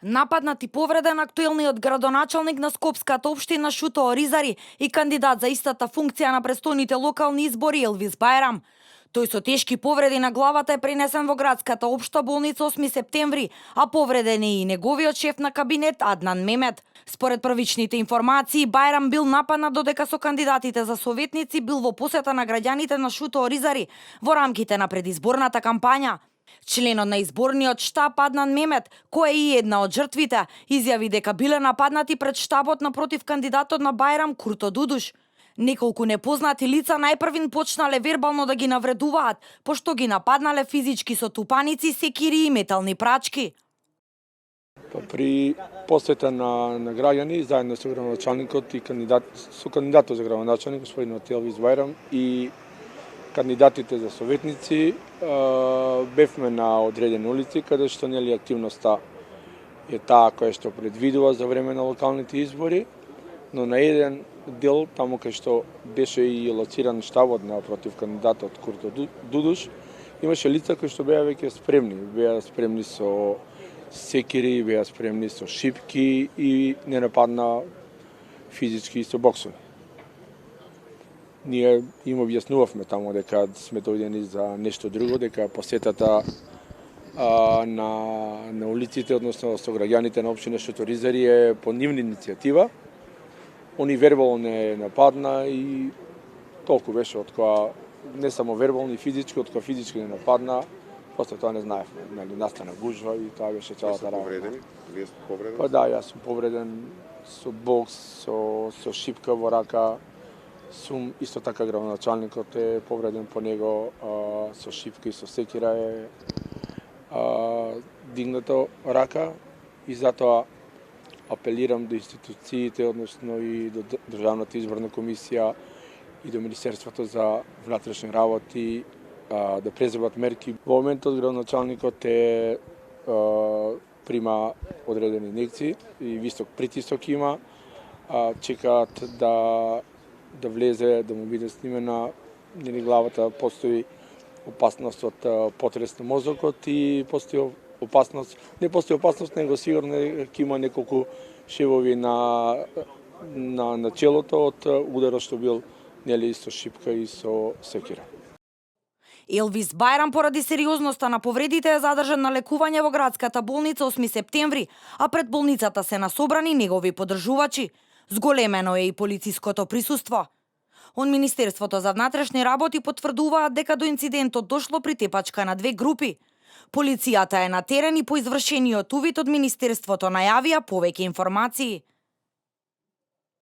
Нападнат и повреден актуелниот градоначалник на Скопската општина Шуто Оризари и кандидат за истата функција на престојните локални избори Елвис Бајрам. Тој со тешки повреди на главата е пренесен во градската општа болница 8 септември, а повреден е и неговиот шеф на кабинет Аднан Мемет. Според првичните информации, Бајрам бил нападнат додека со кандидатите за советници бил во посета на граѓаните на Шуто Оризари во рамките на предизборната кампања. Членот на изборниот штаб Аднан Мемет, кој е и една од жртвите, изјави дека биле нападнати пред штабот напротив кандидатот на Бајрам Курто Дудуш. Неколку непознати лица најпрвин почнале вербално да ги навредуваат, пошто ги нападнале физички со тупаници, секири и метални прачки. При посета на граѓани, заедно со градоначалникот и кандидатот за градоначалник, господин Елвис Бајрам, и кандидатите за советници, бевме на одредени улици, каде што активноста е таа која што предвидува за време на локалните избори, но на еден дел, таму кај што беше и лоциран штабот напротив кандидатот Курто Дудуш, имаше лица кои што беа веќе спремни со секири, беа спремни со шипки и не нападна физички и со боксови. Ние им објаснувавме таму дека сме дојдени за нешто друго, дека посетата на улиците, односно со граѓаните на општина Шуто Оризари е по нивна иницијатива. Они вербално не нападна и толку беше, од која не само вербално и физички, од која физички не нападна, после тоа не знаевме, настана гужва и тоа беше целата работа. Повредени? Вие сте повредени? Па да, јас сум повреден со бокс, со шипка во рака. Сум исто така градоначалникот е повреден по него со шипка и со секира е дигнато рака и затоа апелирам до институциите, односно и до Државната изборна комисија и до Министерството за внатрешни работи да преземат мерки. Во моментот градоначалникот прима одредени инекции и висок притисок има, чекаат да влезе, да му биде снимена главата, постои опасност од потрес на мозокот и постои опасност, не постои опасност, него сигурно ќе има неколку шевови на челото од ударот што бил со шипка и со секира. Елвис Бајрам поради сериозноста на повредите е задржан на лекување во градската болница 8 септември, а пред болницата се насобрани негови поддржувачи. Зголемено е и полициското присуство. Од Министерството за внатрешни работи потврдуваат дека до инцидентот дошло при тепачка на две групи. Полицијата е на терен и по извршениот увид од Министерството најавија повеќе информации.